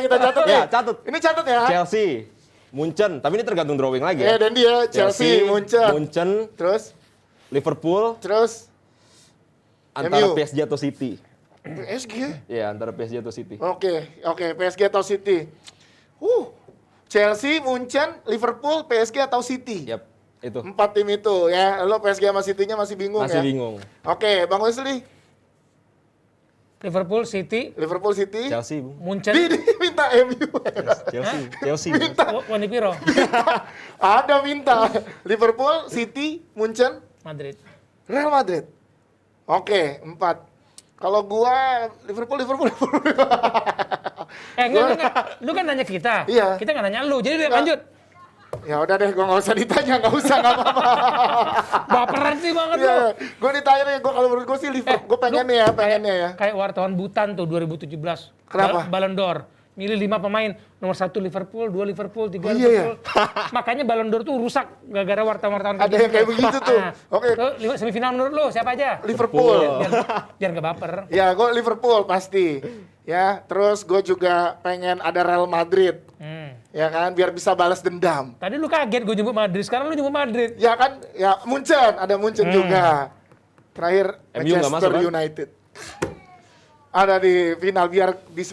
Ya, catat. Ini catat ya. Chelsea, Munchen, tapi ini tergantung drawing lagi ya. Ya, dan dia Chelsea, Munchen. Terus Liverpool, Terus antara MU. PSG atau City. PSG. Ya, antara PSG atau City. Oke, PSG atau City. Chelsea, Munchen, Liverpool, PSG atau City. Yap, itu. 4 tim itu ya. Lo PSG sama City-nya masih bingung Masih ya. bingung. Oke, Bang Wesley. Liverpool, City, Liverpool, City. Chelsea, Bu. Munchen, Minta MU. Chelsea. Bu. Wanipiro, Ada minta. Liverpool, City, Munchen, Madrid. Real Madrid. Oke, 4. Kalau gua Liverpool. Enggak. Lu kan nanya kita. Iya. Kita nggak nanya lu. Jadi Nggak. lanjut. Ya udah deh, gua nggak usah ditanya, nggak apa-apa. Baperan sih banget Iya, lu. gua ditanya nih, kalau menurut gua sih Liverpool, gua pengennya ya. Kayak wartawan Butan tuh 2017. Kenapa? Ballon d'Or. Milih 5 pemain. Nomor 1 Liverpool, 2 Liverpool, 3 Oh, iya, Liverpool. Makanya Ballon d'Or tuh rusak gara-gara wartawan-wartawan Ada yang kayak begitu tuh. Oke. Tuh, semifinal menurut lu siapa aja? Liverpool. Biar nggak baper. Ya, gua Liverpool pasti. Ya, terus gua juga pengen ada Real Madrid. Ya kan, biar bisa balas dendam. Tadi lu kaget gue nyebut Madrid, sekarang lu nyebut Madrid. Ya kan, ya Munchen, ada Munchen juga. Terakhir MU nggak Manchester masuk, kan? United. Ada di final, biar di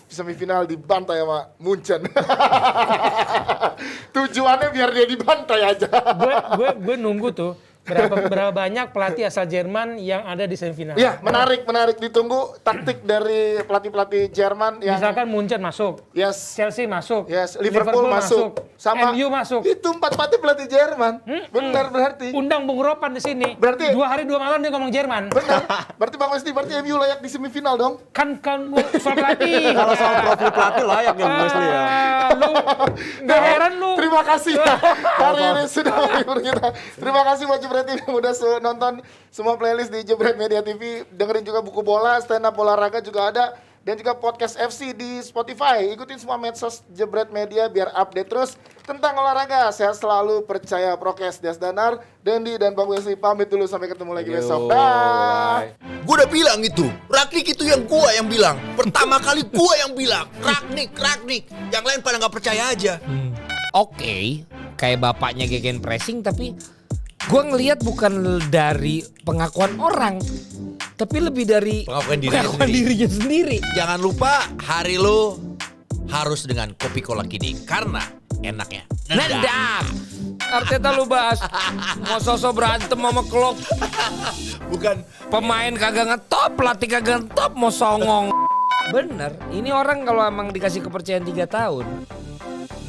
semifinal dibantai sama Munchen. Tujuannya biar dia dibantai aja. Gue nunggu tuh berapa banyak pelatih asal Jerman yang ada di semifinal. Ya, menarik ditunggu taktik dari pelatih-pelatih Jerman yang Misalkan Munchen masuk, Chelsea masuk, Liverpool masuk, sama MU masuk. Itu 4 pelatih Jerman. Benar berarti. Undang Bung Ropan di sini. Berarti- 2 hari 2 malam dia ngomong Jerman. Benar. Berarti Bang Westi, berarti MU layak di semifinal dong. Kan soal pelatih. Kalau soal profil pelatih layak ya Wesley ya. Lu nggak heran lu. Terima kasih ya. Hari ini sudah menghibur kita. Terima kasih buat Jebret TV yang udah nonton semua playlist di Jebret Media TV. Dengerin juga buku bola, stand up olahraga juga ada. Dan juga podcast FC di Spotify. Ikutin semua medsos Jebret Media biar update terus tentang olahraga. Sehat selalu, percaya prokes. Des Danar, Dendi, dan Bang Wesley pamit dulu. Sampai ketemu lagi besok. Dah. Gue udah bilang itu. Ragnik itu yang gua yang bilang. Pertama kali gua yang bilang. Ragnik. Yang lain pada nggak percaya aja. Oke, kayak bapaknya gegen pressing, tapi gue ngelihat bukan dari pengakuan orang, tapi lebih dari Pengakuan dirinya sendiri. Jangan lupa hari lo harus dengan kopi Cola Kiding. Karena enaknya Nendang. Arteta lu bahas. Mau sosok berantem sama Klopp. Bukan. Pemain kagak ngetop, pelatih kagak ngetop, mau songong. Bener, ini orang kalau emang dikasih kepercayaan 3 tahun,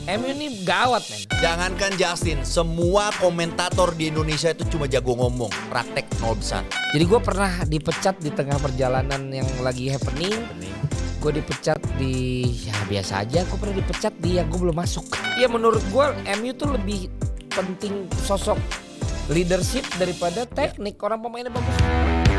MU ini gawat men. Jangankan Justin, semua komentator di Indonesia itu cuma jago ngomong. Praktek nol besar. Jadi gue pernah dipecat di tengah perjalanan yang lagi happening. Gue dipecat di, ya biasa aja, gue pernah dipecat di yang gue belum masuk. Ya menurut gue MU tuh lebih penting sosok leadership daripada teknik. Orang pemainnya bagus.